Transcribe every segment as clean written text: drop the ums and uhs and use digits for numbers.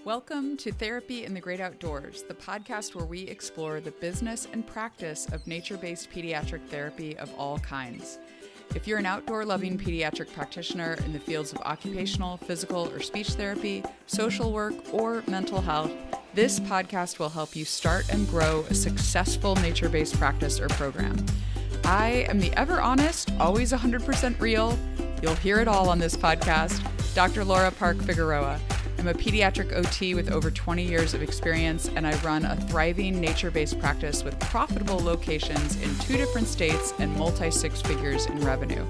Welcome to Therapy in the Great Outdoors, the podcast where we explore the business and practice of nature-based pediatric therapy of all kinds. If you're an outdoor-loving pediatric practitioner in the fields of occupational, physical, or speech therapy, social work, or mental health, this podcast will help you start and grow a successful nature-based practice or program. I am the ever honest, always 100% real, you'll hear it all on this podcast, Dr. Laura Park Figueroa. I'm a pediatric OT with over 20 years of experience, and I run a thriving nature-based practice with profitable locations in 2 different states and multi-six figures in revenue.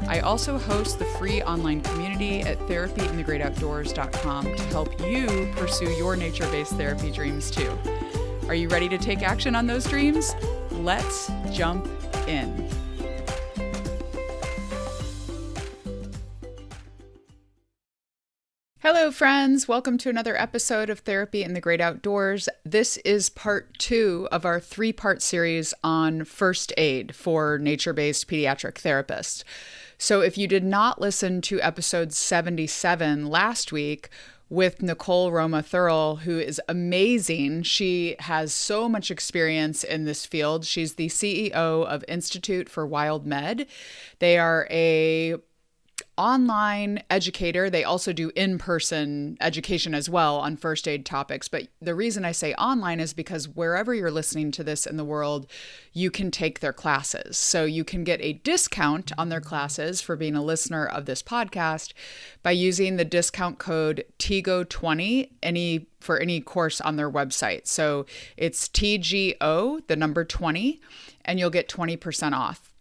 I also host the free online community at therapyinthegreatoutdoors.com to help you pursue your nature-based therapy dreams too. Are you ready to take action on those dreams? Let's jump in. Hello, friends. Welcome to another episode of Therapy in the Great Outdoors. This is part 2 of our 3-part series on first aid for nature-based pediatric therapists. So if you did not listen to episode 77 last week with Nicole Roma Thurrell, who is amazing, she has so much experience in this field. She's the CEO of Institute for WildMed. They are a online educator. They also do in-person education as well on first aid topics. But the reason I say online is because wherever you're listening to this in the world, you can take their classes. So you can get a discount on their classes for being a listener of this podcast by using the discount code TGO20 for any course on their website. So it's TGO, the number 20, and you'll get 20% off.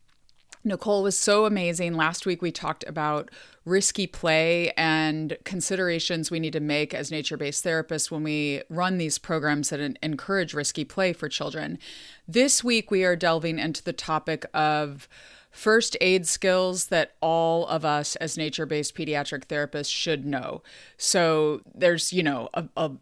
Nicole was so amazing. Last week, we talked about risky play and considerations we need to make as nature-based therapists when we run these programs that encourage risky play for children. This week, we are delving into the topic of first aid skills that all of us as nature-based pediatric therapists should know. So there's, a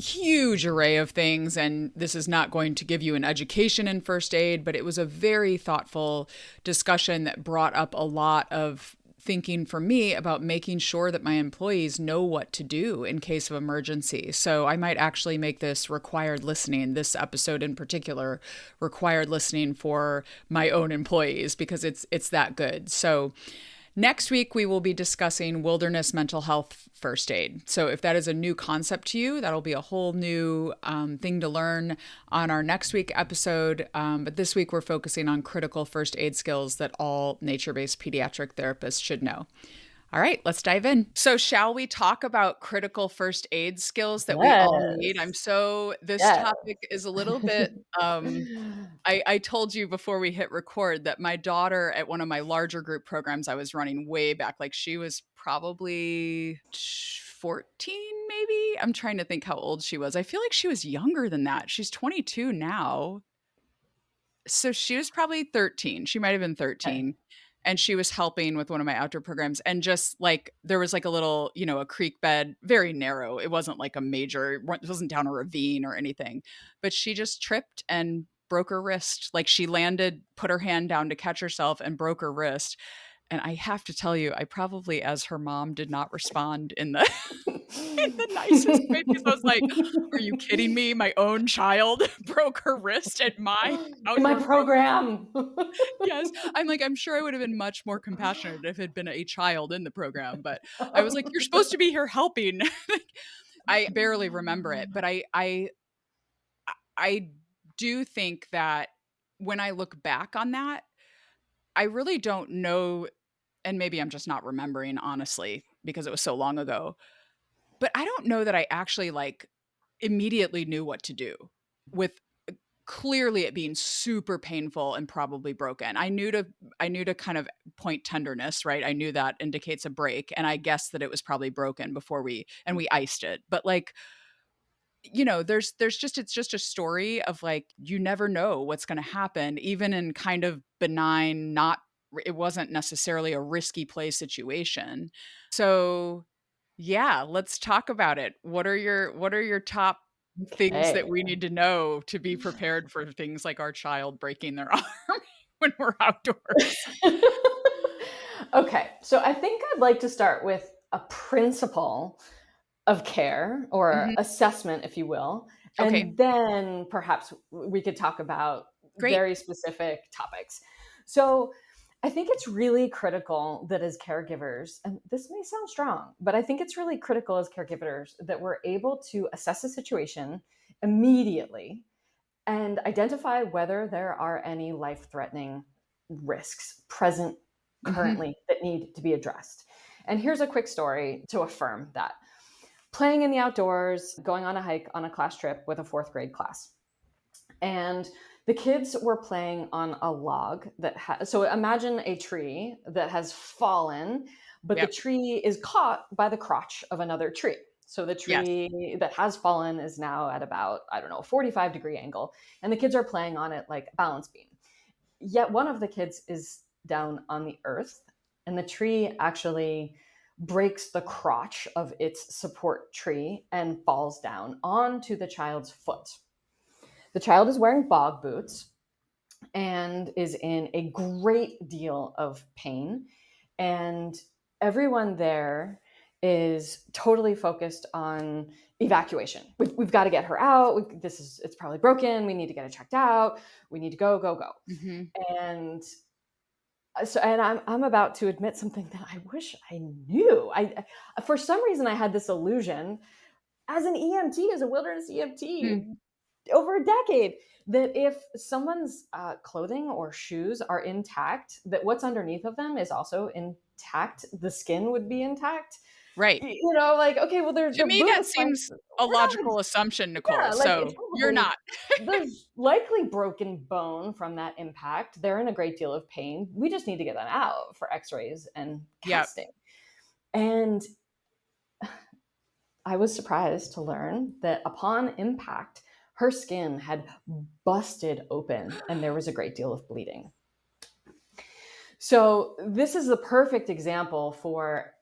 huge array of things, and this is not going to give you an education in first aid, but it was a very thoughtful discussion that brought up a lot of thinking for me about making sure that my employees know what to do in case of emergency. So I might actually make this required listening, this episode in particular, required listening for my own employees because it's that good. So next week, we will be discussing wilderness mental health first aid. So if that is a new concept to you, that'll be a whole new thing to learn on our next week episode. But this week, we're focusing on critical first aid skills that all nature-based pediatric therapists should know. All right, let's dive in. So shall we talk about critical first aid skills that we all need? This topic is a little bit, I told you before we hit record that my daughter at one of my larger group programs I was running way back, like she was probably 14 maybe. I'm trying to think how old she was. I feel like she was younger than that. She's 22 now. So she was probably 13. She might have been 13. Okay. And she was helping with one of my outdoor programs. And just like, there was like a little, a creek bed, very narrow. It wasn't like a major, it wasn't down a ravine or anything. But she just tripped and broke her wrist. Like she landed, put her hand down to catch herself and broke her wrist. And I have to tell you, I probably, as her mom, did not respond in the in the nicest way, because I was like, are you kidding me? My own child broke her wrist at my program. Yes. I'm like, I'm sure I would have been much more compassionate if it had been a child in the program. But I was like, you're supposed to be here helping. I barely remember it. But I do think that when I look back on that, I really don't know. And maybe I'm just not remembering, honestly, because it was so long ago. But I don't know that I actually immediately knew what to do with clearly it being super painful and probably broken. I knew to kind of point tenderness, right? I knew that indicates a break. And I guessed that it was probably broken before we iced it. But it's just a story of you never know what's going to happen, even in kind of benign, it wasn't necessarily a risky play situation. So yeah, let's talk about it. What are your top things that we need to know to be prepared for things like our child breaking their arm when we're outdoors? Okay, so I think I'd like to start with a principle of care or Mhm. assessment, if you will. Okay, And then perhaps we could talk about great. very specific topics. So I think it's really critical that as caregivers, and this may sound strong, but I think it's really critical as caregivers that we're able to assess a situation immediately and identify whether there are any life threatening risks present Mhm. currently that need to be addressed. And here's a quick story to affirm that. Playing in the outdoors, going on a hike on a class trip with a fourth grade class. And the kids were playing on a log so imagine a tree that has fallen, but the Yep. tree is caught by the crotch of another tree. So the Yes. tree that has fallen is now at about, I don't know, 45-degree angle. And the kids are playing on it like a balance beam. Yet one of the kids is down on the earth, and the tree actually breaks the crotch of its support tree and falls down onto the child's foot. The child is wearing bog boots and is in a great deal of pain. And everyone there is totally focused on evacuation. We've got to get her out. It's probably broken. We need to get it checked out. We need to go, go, go. Mhm. And and I'm about to admit something that I wish I knew. For some reason I had this illusion as an EMT, as a wilderness Mm. EMT over a decade, that if someone's clothing or shoes are intact, that what's underneath of them is also intact. The skin would be intact. Right. Like, okay, well, To they're me, that boots. Like, seems a we're not, logical assumption, Nicole, yeah, like so it's you're probably not. there's likely broken bone from that impact. They're in a great deal of pain. We just need to get them out for X-rays and Yep. casting. And I was surprised to learn that upon impact, her skin had busted open and there was a great deal of bleeding. So, this is the perfect example for,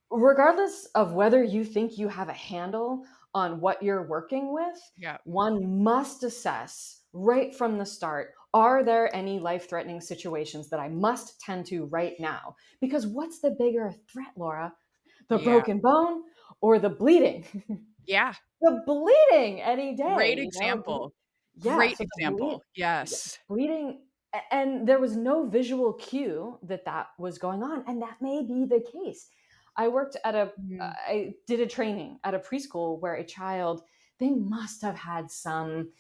regardless of whether you think you have a handle on what you're working with, Yeah. one must assess right from the start, are there any life threatening situations that I must tend to right now? Because what's the bigger threat, Laura? The Yeah. broken bone or the bleeding? Yeah. The bleeding any Great day, example. yeah, Great so example. yeah, Yes. bleeding, and there was no visual cue that that was going on, and that may be the case. Mm. I did a training at a preschool where a child, they must have had some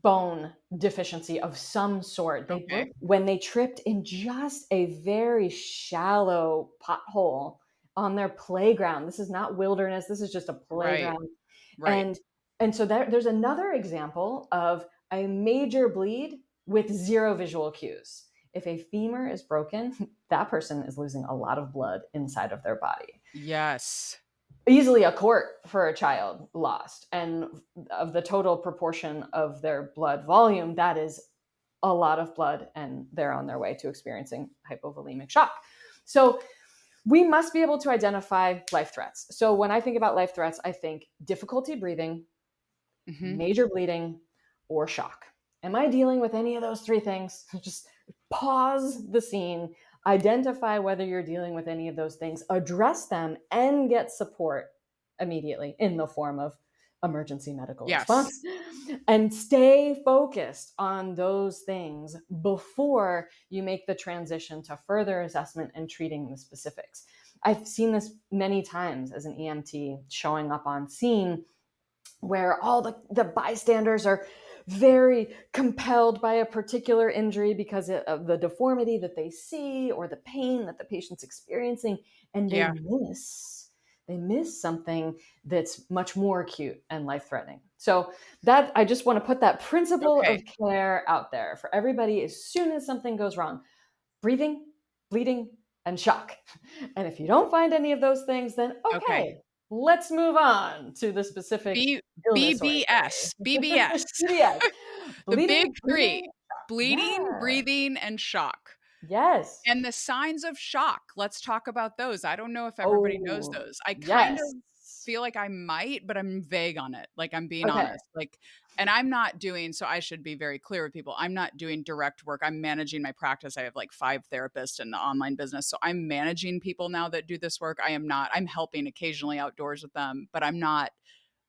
bone deficiency of some sort. They Okay. broke when they tripped in just a very shallow pothole on their playground. This is not wilderness. This is just a Right. playground. Right. And so there's another example of a major bleed with zero visual cues. If a femur is broken, that person is losing a lot of blood inside of their body. Yes. Easily a quart for a child lost. And of the total proportion of their blood volume, that is a lot of blood, and they're on their way to experiencing hypovolemic shock. So we must be able to identify life threats. So when I think about life threats, I think difficulty breathing, Mhm. major bleeding, or shock. Am I dealing with any of those three things? Just pause the scene, identify whether you're dealing with any of those things, address them, and get support immediately in the form of emergency medical Yes. response. And stay focused on those things before you make the transition to further assessment and treating the specifics. I've seen this many times as an EMT showing up on scene where all the bystanders are very compelled by a particular injury because of the deformity that they see or the pain that the patient's experiencing, and Yeah. they miss something that's much more acute and life-threatening. So that, I just want to put that principle Okay. of care out there for everybody. As soon as something goes wrong, breathing, bleeding, and shock. And if you don't find any of those things, then Okay. okay, let's move on to the specific B illness or BBS. BBS. injury. Yes. The Bleeding, big breathing, 3: shock. bleeding, Yeah. breathing, and shock. Yes. And the signs of shock, let's talk about those. I don't know if everybody knows Oh, those. I kind of yes. feel like I might, but I'm vague on it. Like, I'm being Okay. honest. Like, and I'm not doing, so I should be very clear with people. I'm not doing direct work. I'm managing my practice. I have like 5 therapists in the online business. So I'm managing people now that do this work. I'm helping occasionally outdoors with them, but I'm not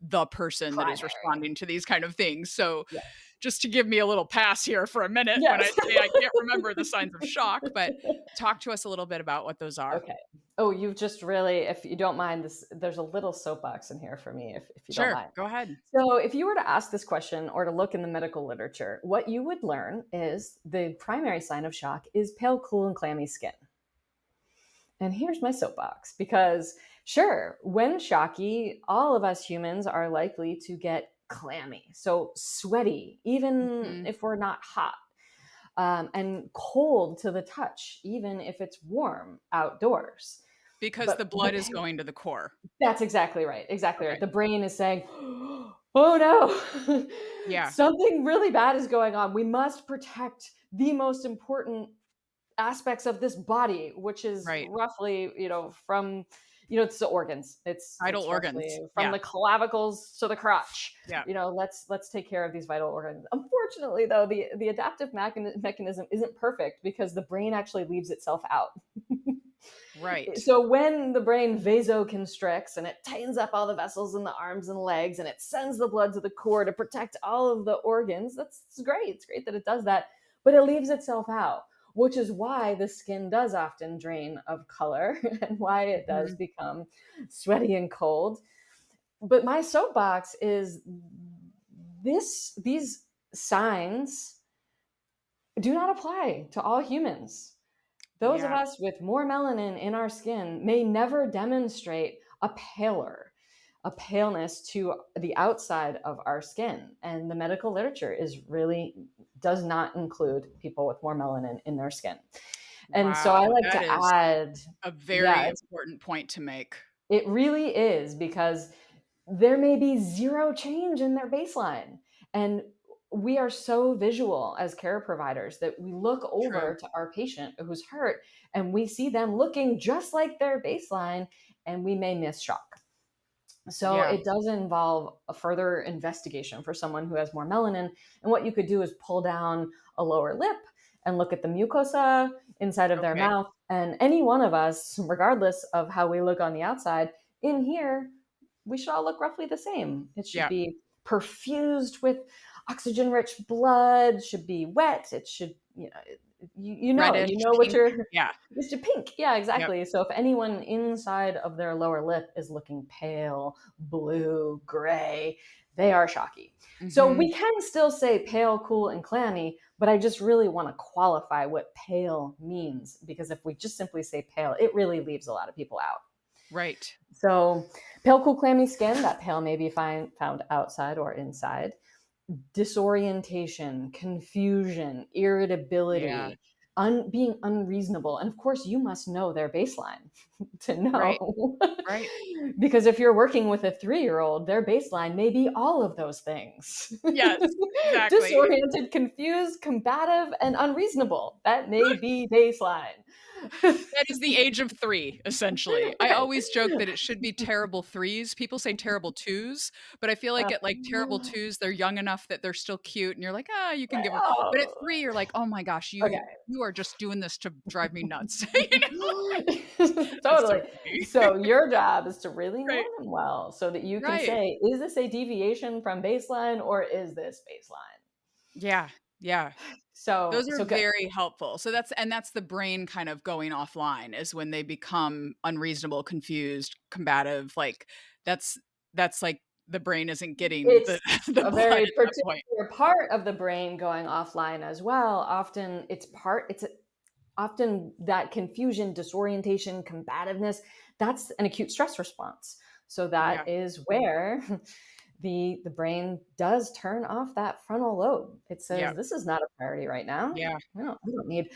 the person that is Primary. responding to these kind of things. So Yes. just to give me a little pass here for a minute when I Yes. say I can't remember the signs of shock, but talk to us a little bit about what those are. Okay. Oh, you've just really, if you don't mind this, there's a little soapbox in here for me, if you don't Sure, mind. go ahead. So, if you were to ask this question or to look in the medical literature, what you would learn is the primary sign of shock is pale, cool, and clammy skin. And here's my soapbox because, sure, when shocky, all of us humans are likely to get clammy, so sweaty, even Mhm. if we're not hot, and cold to the touch, even if it's warm outdoors. Because the But the blood is going to the core. That's exactly right. Exactly right. Okay. The brain is saying, "Oh no, Yeah, something really bad is going on. We must protect the most important aspects of this body," which is right. roughly, from, it's the organs. Vital It's roughly organs. from Yeah, the clavicles to the crotch. yeah. Let's take care of these vital organs. Unfortunately, though, the adaptive mechanism isn't perfect because the brain actually leaves itself out. Right. So when the brain vasoconstricts and it tightens up all the vessels in the arms and legs and it sends the blood to the core to protect all of the organs, that's great. It's great that it does that, but it leaves itself out, which is why the skin does often drain of color and why it does Mhm. become sweaty and cold. But my soapbox is these signs do not apply to all humans. Those of Yeah, us with more melanin in our skin may never demonstrate a paleness to the outside of our skin. And the medical literature does not include people with more melanin in their skin. And so I wow, like that to is add, a very yeah, important point to make. it really is because there may be zero change in their baseline. And we are so visual as care providers that we look True. over to our patient who's hurt and we see them looking just like their baseline and we may miss shock. So Yeah, it does involve a further investigation for someone who has more melanin. And what you could do is pull down a lower lip and look at the mucosa inside of their okay. mouth. And any one of us, regardless of how we look on the outside, in here, we should all look roughly the same. It should Yeah, be perfused with oxygen rich blood, should be wet. It should, reddish, what pink. you're, Yeah, it's just pink. Yeah, yep. exactly. So if anyone inside of their lower lip is looking pale, blue, gray, they are shocky. So Mhm. we can still say pale, cool, and clammy, but I just really want to qualify what pale means because if we just simply say pale, it really leaves a lot of people out. Right. So pale, cool, clammy skin, that pale may be found outside or inside. Disorientation, confusion, Yeah, irritability, being unreasonable. And of course, you must know their baseline to right, know. right. Because if you're working with a 3-year-old, their baseline may be all of those things. Yes, exactly. Disoriented, confused, combative, and unreasonable. That may be baseline. That is the age of 3, essentially. I Right. always joke that it should be terrible 3s. People say terrible 2s, but I feel like at, like, terrible Uh, 2s, they're young enough that they're still cute, and you're like, "Ah, you can give 'em." But at oh, 3, you're like, "Oh my gosh, okay. you are just doing this to drive me nuts." You know? That's so Totally. funny. So your job is to really know Right, them well so that you can right. say, is this a deviation from baseline or is this baseline? Yeah, yeah. So Those are so good. very helpful. So that's the brain kind of going offline is when they become unreasonable, confused, combative, like, that's like the brain isn't getting the It's the a blood very at that point. particular part of the brain going offline as well. Often that confusion, disorientation, combativeness, that's an acute stress response. So Yeah, that is where the brain does turn off that frontal lobe. It yeah, says, this is not a priority right now. yeah, We don't need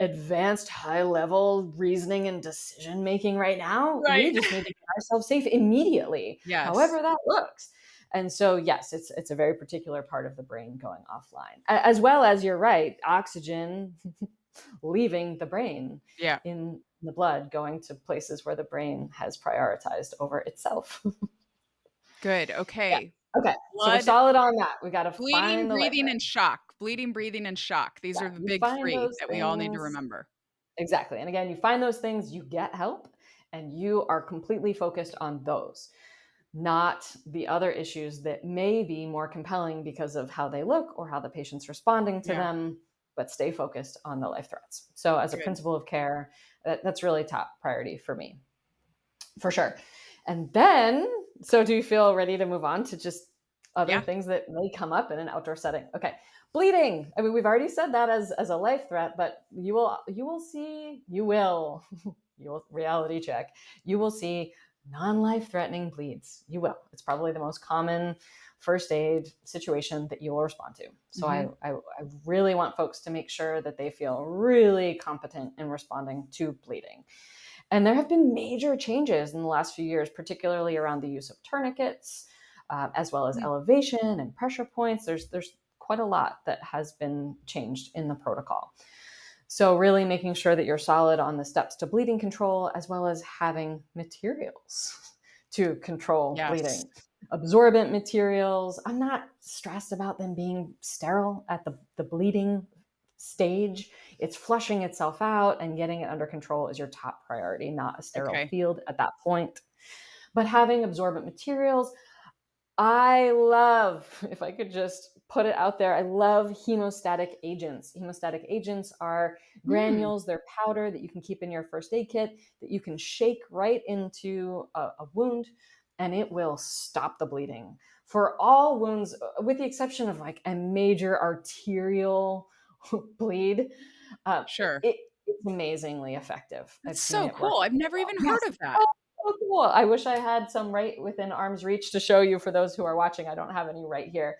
advanced high level reasoning and decision making right now. right. We just need to get ourselves safe immediately, Yes. however that looks. And so, yes, it's a very particular part of the brain going offline, as well as you're right, oxygen leaving the brain Yeah. in the blood, going to places where the brain has prioritized over itself. Good. Yeah. Okay. Okay. So we're Blood, solid on that. We got to bleeding, find the life breathing, threat. and shock. Bleeding, breathing, and shock. These Yeah. are the You big find three those that we all need to things. remember. Exactly. And again, you find those things, you get help, and you are completely focused on those, not the other issues that may be more compelling because of how they look or how the patient's responding to Yeah. them, but stay focused on the life threats. So, as a Good. principle of care, that's really top priority for me, for sure. And then, so do you feel ready to move on to just other Yeah. things that may come up in an outdoor setting? Okay. Bleeding. I mean, we've already said that as a life threat, but you will see, you will reality check. You will see non-life threatening bleeds. You will. It's probably the most common first aid situation that you will respond to. So I really want folks to make sure that they feel really competent in responding to bleeding. And there have been major changes in the last few years, particularly around the use of tourniquets, as well as elevation and pressure points. There's quite a lot that has been changed in the protocol. So really making sure that you're solid on the steps to bleeding control, as well as having materials to control Yes. bleeding. Absorbent materials. I'm not stressed about them being sterile at the bleeding stage. It's flushing itself out, and getting it under control is your top priority, not a sterile Okay. field at that point. But having absorbent materials, I love, if I could just put it out there, I love hemostatic agents. Hemostatic agents are granules, they're powder that you can keep in your first aid kit that you can shake right into a wound, and it will stop the bleeding. For all wounds, with the exception of like a major arterial bleed, Sure. it's amazingly effective. I've That's seen so it work. cool. I've never even Yes. heard of that. Oh, so cool. I wish I had some right within arm's reach to show you for those who are watching. I don't have any right here.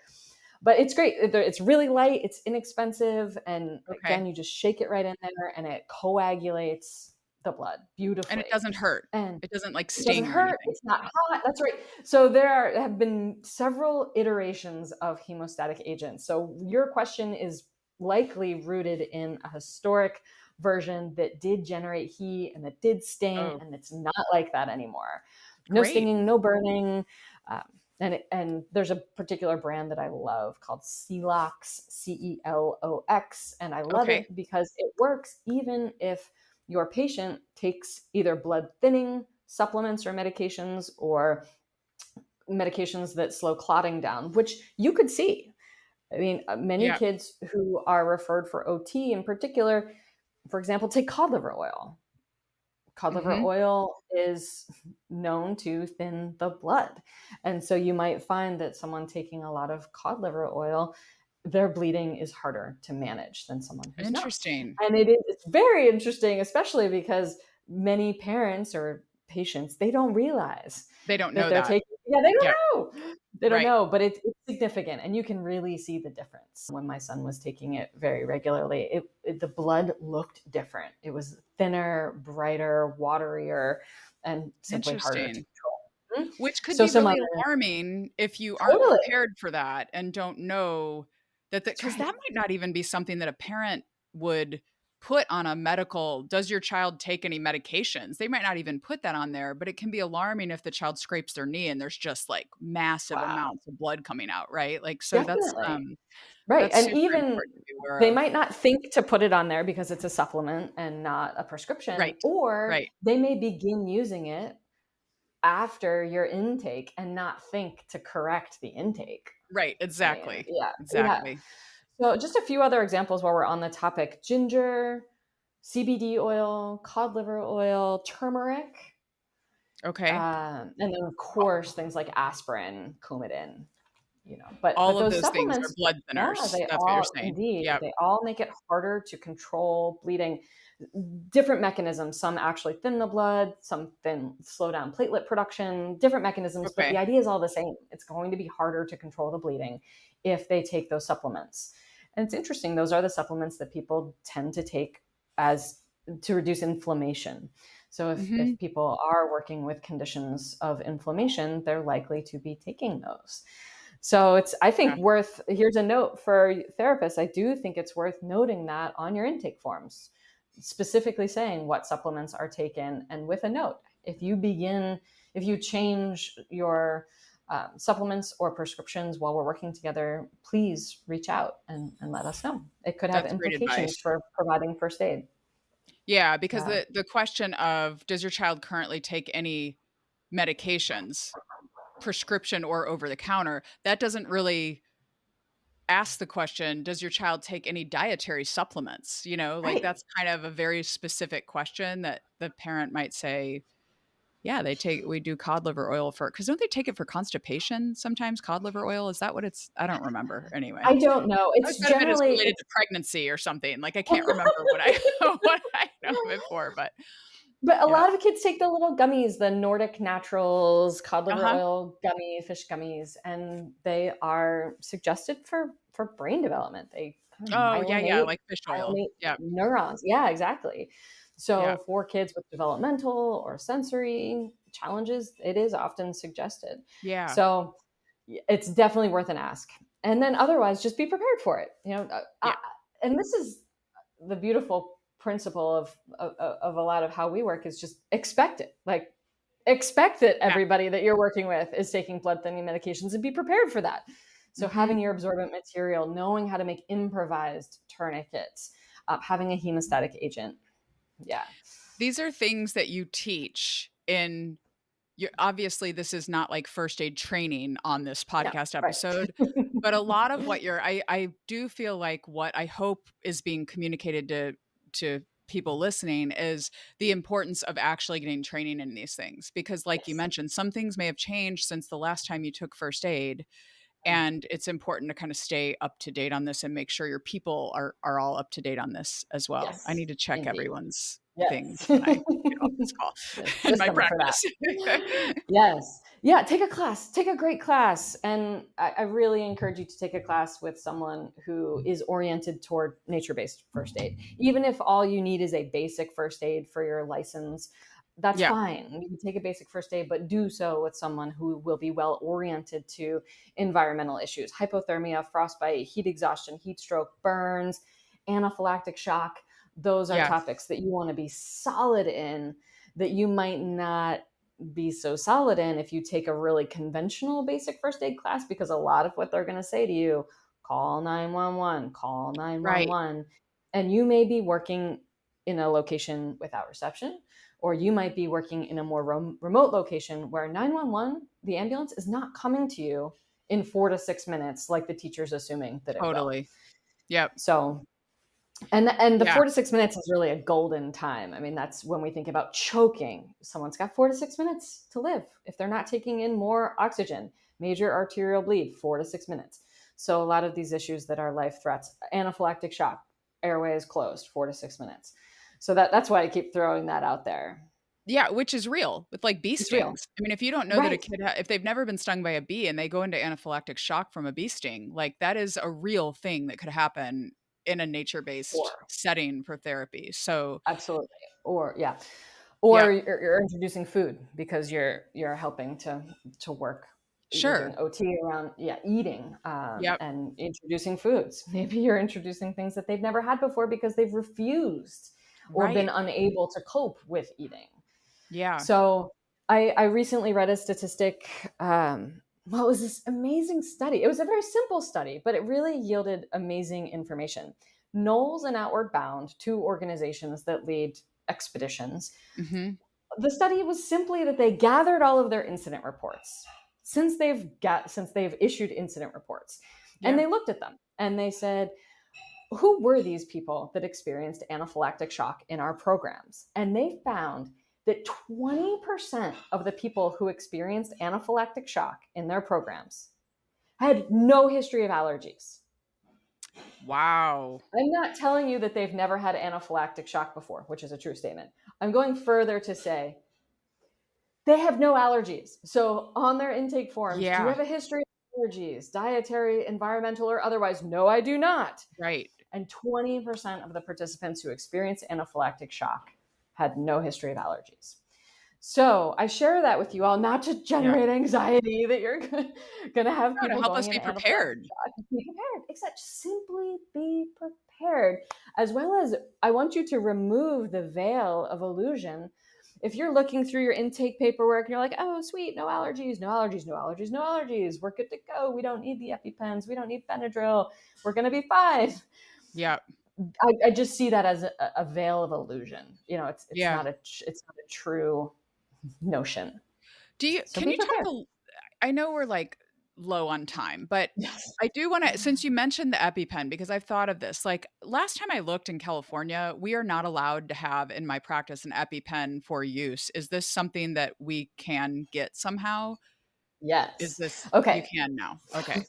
But it's great. It's really light, it's inexpensive, and Okay. again, you just shake it right in there and it coagulates the blood And it beautifully. doesn't hurt. And It doesn't like it doesn't sting or hurt. anything. It's not hot. That's right. So have been several iterations of hemostatic agents. So your question is likely rooted in a historic version that did generate heat and that did sting, Oh, and it's not like that anymore. No great. stinging, no burning. Um, and there's a particular brand that I love called Celox, Celox, and I love Okay. it because it works even if your patient takes either blood thinning supplements or medications that slow clotting down, which you could see. I mean, many Yeah. kids who are referred for OT in particular, for example, take cod liver oil. Cod liver Mhm. oil is known to thin the blood. And so you might find that someone taking a lot of cod liver oil, their bleeding is harder to manage than someone who's not. Interesting. And it's very interesting, especially because many parents or patients, they don't realize They don't that know they're that. taking, yeah, they Yeah. don't know. They don't Right. know, but it's significant, and you can really see the difference. When my son was taking it very regularly, the blood looked different. It was thinner, brighter, waterier, and simply harder to Interesting. control. Mhm. Which could So be really similar, alarming if you aren't totally. prepared for that and don't know that That's because right. that might not even be something that a parent would put on a medical, "Does your child take any medications?" They might not even put that on there, but it can be alarming if the child scrapes their knee and there's just, like, massive Wow, amounts of blood coming out, right? Like, so definitely. Right. that's And super even important to be aware they of. might not think to put it on there because it's a supplement and not a prescription, Right. or Right. they may begin using it after your intake and not think to correct the intake. Right, I mean, exactly. yeah, yeah. Exactly. So just a few other examples while we're on the topic: ginger, CBD oil, cod liver oil, turmeric, Okay. and then of course things like aspirin, Coumadin. But All of those those things are supplements, blood yeah, thinners. they That's what you're all saying. indeed, Yep. they all make it harder to control bleeding. Different mechanisms. Some actually thin the blood, some slow down platelet production, different mechanisms, but the Okay. idea is all the same. It's going to be harder to control the bleeding if they take those supplements. And it's interesting, those are the supplements that people tend to take as to reduce inflammation. So if Mhm. people are working with conditions of inflammation, they're likely to be taking those. So it's, I Yeah. think, here's a note for therapists. I do think it's worth noting that on your intake forms, specifically saying what supplements are taken, and with a note. If you change your supplements or prescriptions while we're working together, please reach out and let us know. It could have That's great implications advice. for providing first aid. Yeah, because Yeah. the question of does your child currently take any medications, prescription or over the counter, that doesn't really ask the question, does your child take any dietary supplements? You know, like Right. that's kind of a very specific question that the parent might say, yeah, we do cod liver oil for, because don't they take it for constipation sometimes? Cod liver oil, is that what it's? I don't remember. Anyway, I don't know. I always It's thought of it as generally related to pregnancy or something. Like I can't remember what I what I know of it for, but but a yeah. lot of kids take the little gummies, the Nordic Naturals cod liver Uh-huh. oil gummy, fish gummies, and they are suggested for brain development. They kind of Oh, yeah, yeah, myelinate like fish oil. Yeah. neurons. Yeah, exactly. Yeah. So for kids with developmental or sensory challenges, it is often suggested. Yeah. So it's definitely worth an ask. And then otherwise, just be prepared for it. Yeah. And this is the beautiful principle of a lot of how we work is just expect it. Like expect that Yeah. everybody that you're working with is taking blood thinning medications and be prepared for that. So Mhm. having your absorbent material, knowing how to make improvised tourniquets, having a hemostatic agent. Yeah. These are things that you teach in obviously this is not like first aid training on this No, podcast right. episode, but a lot of what I do feel like what I hope is being communicated to people listening is the importance of actually getting training in these things, because like you Yes. mentioned, some things may have changed since the last time you took first aid, and it's important to kind of stay up to date on this and make sure your people are all up to date on this as well. I Yes, need to check indeed. everyone's things Yes. when I get off this call The in my system for that. practice. Yes. Yeah, take a class. Take a great class. And I really encourage you to take a class with someone who is oriented toward nature based first aid. Even if all you need is a basic first aid for your license, that's Yeah. fine. You can take a basic first aid, but do so with someone who will be well oriented to environmental issues: hypothermia, frostbite, heat exhaustion, heat stroke, burns, anaphylactic shock. Those are Yeah. topics that you want to be solid in, that you might not be so solid in if you take a really conventional basic first aid class, because a lot of what they're going to say to you, call 911, call Right. 911. And you may be working in a location without reception, or you might be working in a more remote location where 911, the ambulance, is not coming to you in 4 to 6 minutes like the teacher's assuming that it will. Totally. Yep. So and the Yeah. 4 to 6 minutes is really a golden time. I mean, that's when we think about choking. Someone's got 4 to 6 minutes to live if they're not taking in more oxygen. Major arterial bleed, 4 to 6 minutes. So a lot of these issues that are life threats, anaphylactic shock, airway is closed, 4 to 6 minutes. So that's why I keep throwing that out there. Yeah, which is real with like bee It's real. stings. I mean, if you don't know that a Right. kid, if they've never been stung by a bee and they go into anaphylactic shock from a bee sting, like that is a real thing that could happen in a nature based Or setting for therapy. So, absolutely. Or yeah. yeah, Or you're introducing food because you're helping to work. You're doing sure. OT around, eating, Yep. and introducing foods. Maybe you're introducing things that they've never had before because they've refused or been Right. unable to cope with eating. Yeah. So I recently read a statistic. Well, it was this amazing study. It was a very simple study, but it really yielded amazing information. Knowles and Outward Bound, two organizations that lead expeditions. Hmm. The study was simply that they gathered all of their incident reports since they've issued incident reports, and Yeah. they looked at them and they said, who were these people that experienced anaphylactic shock in our programs? And they found that 20% of the people who experienced anaphylactic shock in their programs had no history of allergies. Wow. I'm not telling you that they've never had anaphylactic shock before, which is a true statement. I'm going further to say they have no allergies. So on their intake forms, do you Yeah. have a history of allergies, dietary, environmental, or otherwise? No, I do not. Right. And 20% of the participants who experienced anaphylactic shock had no history of allergies. So I share that with you all, not to Yeah. generate anxiety that you're going to have No, to people help going us in be anaphylactic prepared. shock. Be prepared, except simply be prepared. As well as I want you to remove the veil of illusion If you're looking through your intake paperwork and you're like, oh, sweet, no allergies, no allergies, no allergies, no allergies. We're good to go. We don't need the EpiPens. We don't need Benadryl. We're going to be fine. Yeah. I just see that as a veil of illusion. It's Yeah. not a true notion. So Can be you talk prepared. I know we're like low on time, but Yes. I do want to, since you mentioned the EpiPen, because I've thought of this, like last time I looked in California, we are not allowed to have in my practice an EpiPen for use. Is this something that we can get somehow? Is Yes. this, you Okay. can now? Okay.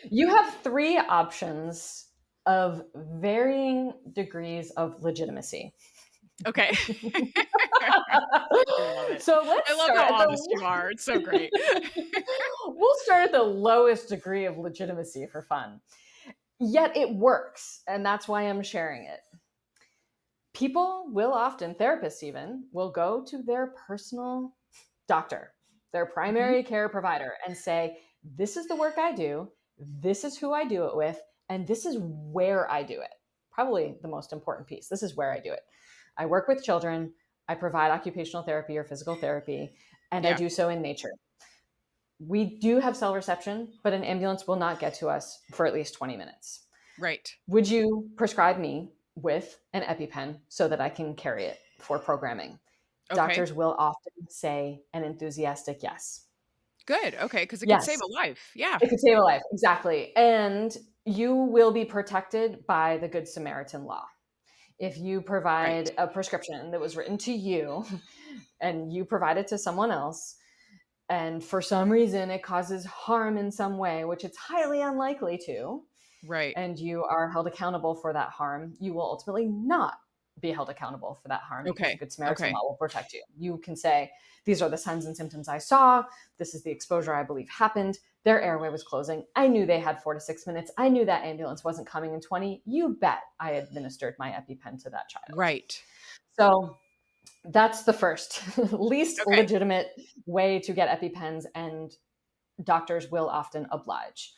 You have three options of varying degrees of legitimacy. Okay. I love it. So let's I love start how at honest you the are. It's so great. we'll start at the lowest degree of legitimacy for fun. Yet it works, and that's why I'm sharing it. People will often, therapists even, will go to their personal doctor, their Mhm. primary care provider, and say, this is the work I do, this is who I do it with, and this is where I do it. Probably the most important piece. This is where I do it. I work with children, I provide occupational therapy or physical therapy, and I Yeah. do so in nature. We do have cell reception, but an ambulance will not get to us for at least 20 minutes. Right. Would you prescribe me with an EpiPen so that I can carry it for programming? Okay. Doctors will often say an enthusiastic yes. Good. Okay. Because it could save Yes, a life. Yeah. it could save a life. Exactly. And you will be protected by the Good Samaritan law. If you Right. provide a prescription that was written to you and you provide it to someone else, and for some reason it causes harm in some way, which it's highly unlikely to, Right. and you are held accountable for that harm, you will ultimately not be held accountable for that harm because the Okay. Good Samaritan Okay. law will protect you. You can say, these are the signs and symptoms I saw. This is the exposure I believe happened. Their airway was closing. I knew they had 4 to 6 minutes. I knew that ambulance wasn't coming in 20. You bet I administered my EpiPen to that child. Right. So that's the first, least Okay. legitimate way to get EpiPens, and doctors will often oblige.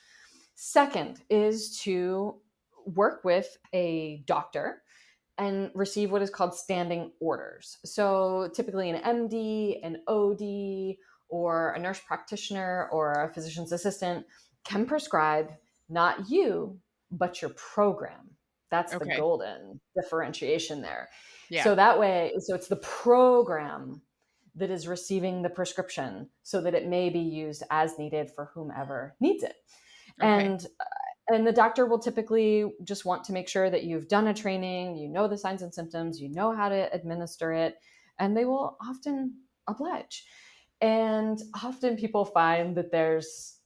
Second is to work with a doctor and receive what is called standing orders. So typically an MD, an OD, or a nurse practitioner or a physician's assistant can prescribe not you, but your program. That's the Okay. golden differentiation there. Yeah. So that way, so it's the program that is receiving the prescription so that it may be used as needed for whomever needs it. Okay. And the doctor will typically just want to make sure that you've done a training, you know the signs and symptoms, you know how to administer it, and they will often oblige. And often people find that there's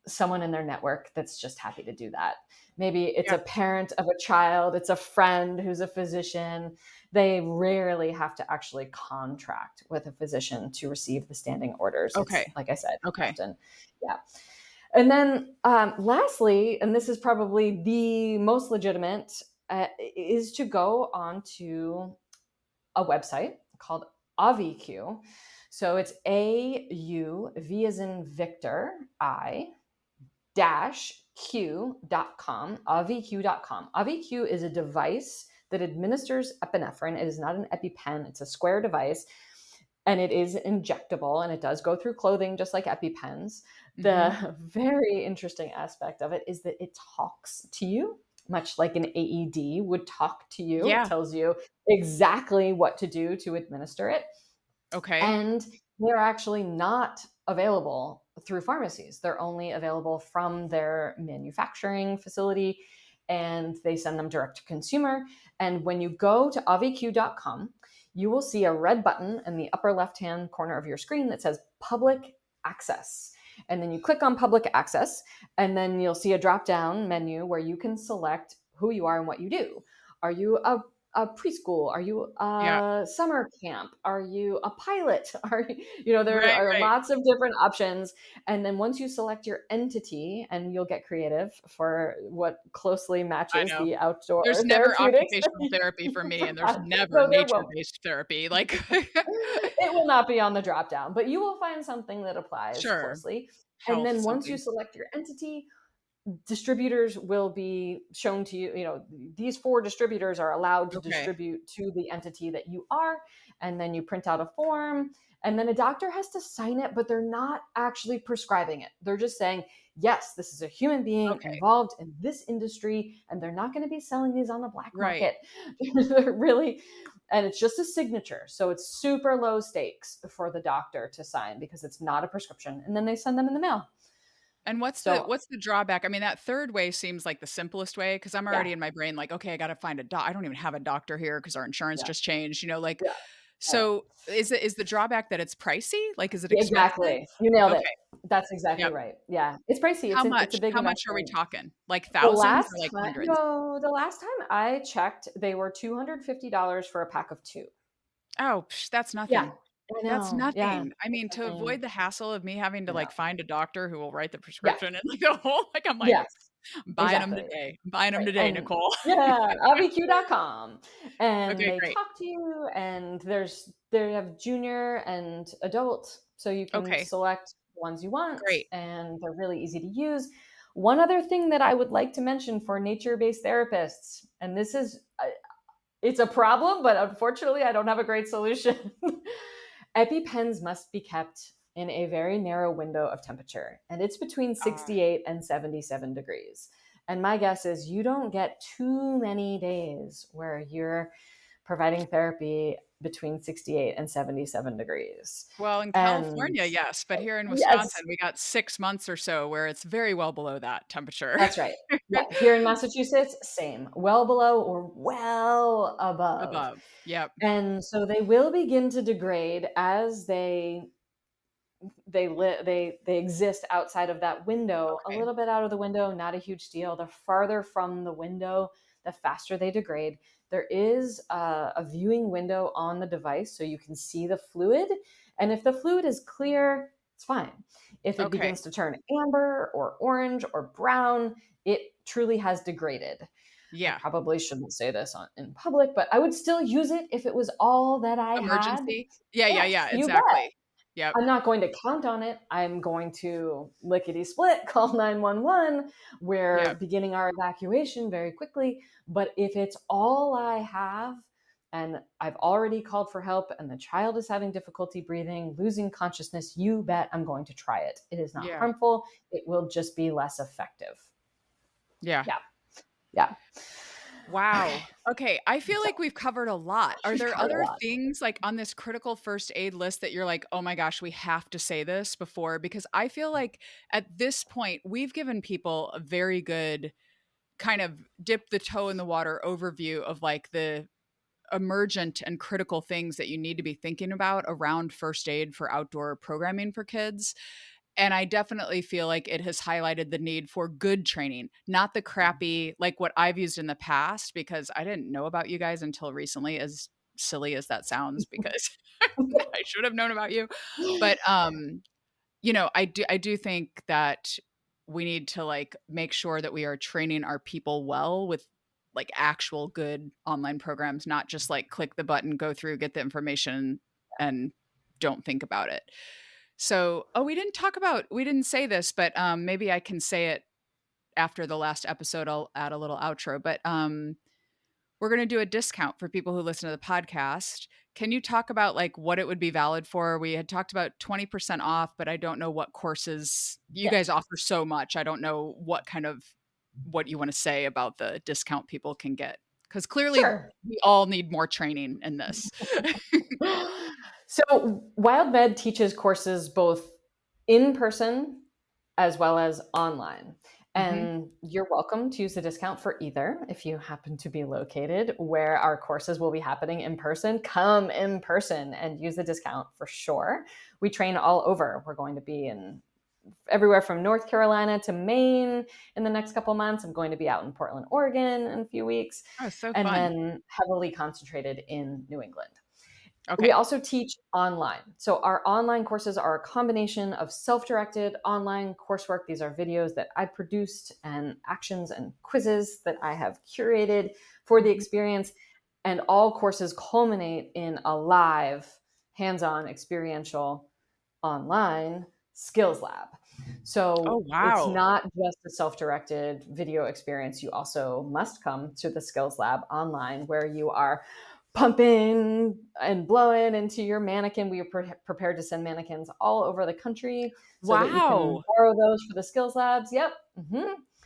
someone in their network that's just happy to do that. Maybe it's Yeah. a parent of a child, it's a friend who's a physician. They rarely have to actually contract with a physician to receive the standing orders. It's, Okay. like I said, Okay. often, yeah. And then lastly, and this is probably the most legitimate, is to go onto a website called AviQ. So it's AUV as in Victor, I dash q.com, avq.com. AviQ is a device that administers epinephrine. It is not an EpiPen, it's a square device, and it is injectable, and it does go through clothing just like EpiPens. Hmm. The very interesting aspect of it is that it talks to you, much like an AED would talk to you. It Yeah. tells you exactly what to do to administer it. Okay. And they're actually not available through pharmacies. They're only available from their manufacturing facility, and they send them direct to consumer. And when you go to avq.com, you will see a red button in the upper left-hand corner of your screen that says public access. And then you click on public access, and then you'll see a drop-down menu where you can select who you are and what you do. Are you a preschool? Are you Yeah. a summer camp? Are you a pilot? There Right. are Right. lots of different options. And then once you select your entity, and you'll get creative for what closely I matches know. the outdoor There's never therapeutics that occupational therapy you for me, and there's provide. never No, there won't. nature-based therapy. Like, It will not be on the drop down, but you will find something that applies sure. closely. And Health then once you something. select your entity, distributors will be shown to you, these 4 distributors are allowed to Okay. distribute to the entity that you are. And then you print out a form, and then a doctor has to sign it, but they're not actually prescribing it. They're just saying, yes, this is a human being Okay. involved in this industry, and they're not going to be selling these on the black Right. market. They're really, and it's just a signature. So it's super low stakes for the doctor to sign because it's not a prescription. And then they send them in the mail. And So what's the drawback? I mean, that third way seems like the simplest way because I'm yeah, already in my brain like, okay, I got to find a doc. I don't even have a doctor here because our insurance yeah, just changed. Like, yeah. Yeah. so is the drawback that it's pricey? Like, is it Yeah, expensive? exactly. You nailed Okay. it. That's exactly Yep. right. Yeah. It's pricey. How It's a much? big How much are we investment. talking? Like The thousands last or like time, hundreds? the last time I checked, they were $250 for a pack of 2. Oh, that's Yeah. nothing. I That's know. Yeah. nothing. I It's mean, to nothing. avoid the hassle of me having to Yeah. like find a doctor who will write the Yeah. prescription and like the whole like I'm like, Yes. I'm buying them Exactly. today. I'm buying them Right. today, And Nicole. yeah, abq.com. And Okay, they great. talk to you, and they have junior and adult, so you can Okay, select the ones you want, great. and they're really easy to use. One other thing that I would like to mention for nature-based therapists, and this is it's a problem, but unfortunately I don't have a great solution. EpiPens must be kept in a very narrow window of temperature, and it's between Uh, 68 and 77 degrees. And my guess is you don't get too many days where you're providing therapy between 68 and 77 degrees. well, in And California, yes, but here in yes, Wisconsin, we got 6 months or so where it's very well below that temperature. that's right. Yeah, here in Massachusetts, same, well below or well above. Above. Yep. And so they will begin to degrade as they exist outside of that window, a Okay. little bit out of the window, not a huge deal. The farther from the window, the faster they degrade. There is a viewing window on the device so you can see the fluid, and if the fluid is clear, it's fine. If it Okay. begins to turn amber or orange or brown, it truly has degraded. I Yeah. probably shouldn't say this in public, but I would still use it if it was all that I had. Emergency. Yeah, yeah, Yes, yeah, you bet. exactly. Yep. I'm not going to count on it. I'm going to lickety split, call 911. We're Yep. beginning our evacuation very quickly. But if it's all I have, and I've already called for help, and the child is having difficulty breathing, losing consciousness, you bet I'm going to try it. It is not Yeah. harmful. It will just be less effective. Yeah. Yeah. Yeah. Okay. Wow. Okay, I feel So like we've covered a lot. Are we've there covered a other lot. things like on this critical first aid list that you're like, "Oh my gosh, we have to say this before?" Because I feel like at this point, we've given people a very good kind of dip the toe in the water overview of like the emergent and critical things that you need to be thinking about around first aid for outdoor programming for kids. And I definitely feel like it has highlighted the need for good training, not the crappy, like what I've used in the past, because I didn't know about you guys until recently, as silly as that sounds, because I should have known about you. But I do think that we need to like make sure that we are training our people well with like actual good online programs, not just like click the button, go through, get the information, and don't think about it. So, oh, we didn't say this, but maybe I can say it after the last episode. I'll add a little outro, but we're going to do a discount for people who listen to the podcast. Can you talk about like what it would be valid for? We had talked about 20% off, but I don't know what courses you Yes. guys offer so much. I don't know what you want to say about the discount people can get. Because clearly Sure. we all need more training in this. So WildMed teaches courses both in person as well as online. Hmm. And you're welcome to use the discount for either if you happen to be located where our courses will be happening in person. Come in person and use the discount for sure. We train all over. We're going to be in everywhere from North Carolina to Maine in the next couple months. I'm going to be out in Portland, Oregon in a few weeks, Oh, so and fun. then heavily concentrated in New England. We Okay. also teach online. So our online courses are a combination of self-directed online coursework. These are videos that I produced and actions and quizzes that I have curated for the Mhm. experience. And all courses culminate in a live, hands-on, experiential online skills lab. Oh, So it's wow. not just a self-directed video experience. You also must come to the skills lab online where you are pumping and blowing into your mannequin. We are prepared to send mannequins all over the country so that you can Wow. borrow those for the skills labs. Yep.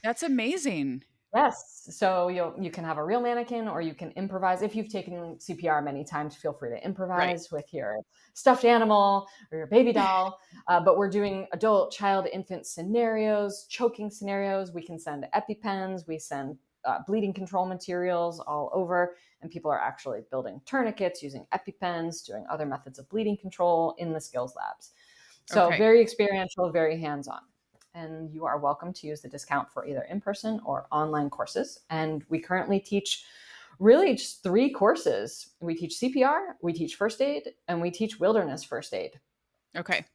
That's amazing. Yes. So you can have a real mannequin or you can improvise. If you've taken CPR many times, feel free to Right. improvise with your stuffed animal or your baby doll. But we're doing adult, child, infant scenarios, choking scenarios. We can send EpiPens. We send bleeding control materials all over. And people are actually building tourniquets using EpiPens, doing other methods of bleeding control in the skills labs. So Okay. very experiential, very hands-on. And you are welcome to use the discount for either in-person or online courses. And we currently teach really just 3 courses. We teach CPR, we teach first aid, and we teach wilderness first aid. Okay.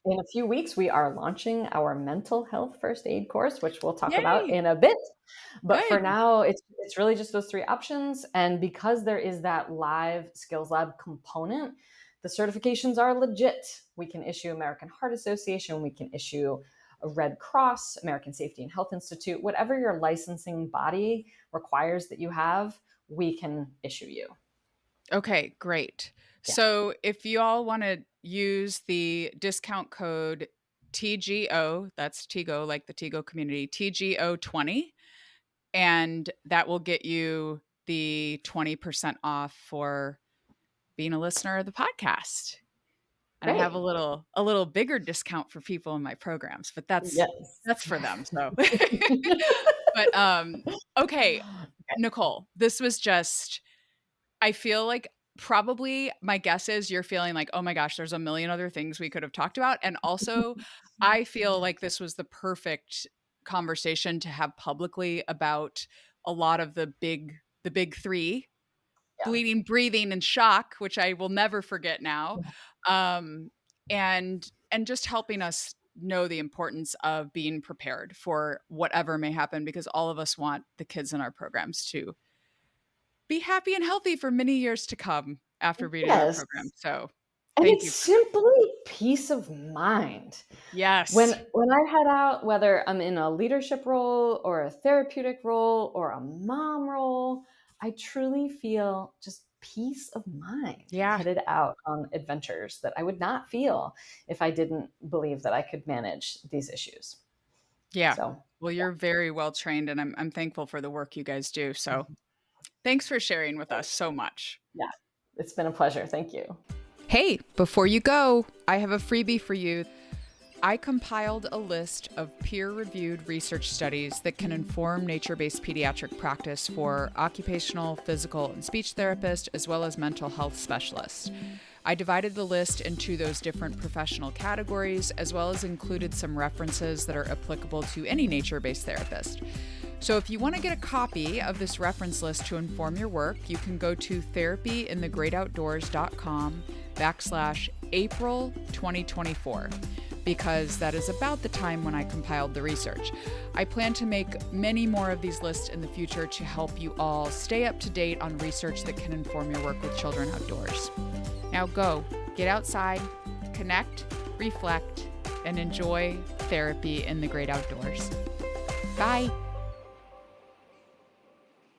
In a few weeks, we are launching our mental health first aid course, which we'll talk about Yay. in a bit. But for Good. now, it's really just those 3 options. And because there is that live skills lab component, the certifications are legit. We can issue American Heart Association, we can issue a Red Cross, American Safety and Health Institute, whatever your licensing body requires that you have, we can issue you. Okay, great. Yeah. So if you all want to use the discount code TGO, that's TGO, like the TGO community, TGO20, and that will get you the 20% off for being a listener of the podcast. And I have Great. a little bigger discount for people in my programs, but that's Yes. for them. So but okay, Nicole, this was just, I feel like probably my guess is you're feeling like, oh my gosh, there's a million other things we could have talked about. And also, I feel like this was the perfect conversation to have publicly about a lot of the big 3: Yeah. bleeding, breathing, and shock, which I will never forget now. Um, and just helping us know the importance of being prepared for whatever may happen, because all of us want the kids in our programs to be happy and healthy for many years to come after being in our Yes. program. So And thank it's you for that. simply peace of mind. When Yes. when I head out, whether I'm in a leadership role or a therapeutic role or a mom role, I truly feel just peace of mind Yeah. headed out on adventures that I would not feel if I didn't believe that I could manage these issues. Yeah. So, Well, you're very well trained, and I'm thankful for the work you guys do. So thanks for sharing with us so much. yeah, it's been a pleasure. Thank you. Hey, before you go, I have a freebie for you. I compiled a list of peer-reviewed research studies that can inform nature-based pediatric practice for occupational, physical, and speech therapists, as well as mental health specialists. I divided the list into those different professional categories, as well as included some references that are applicable to any nature-based therapist. So if you want to get a copy of this reference list to inform your work, you can go to therapyinthegreatoutdoors.com/April 2024, because that is about the time when I compiled the research. I plan to make many more of these lists in the future to help you all stay up to date on research that can inform your work with children outdoors. Now go, get outside, connect, reflect, and enjoy therapy in the great outdoors. Bye.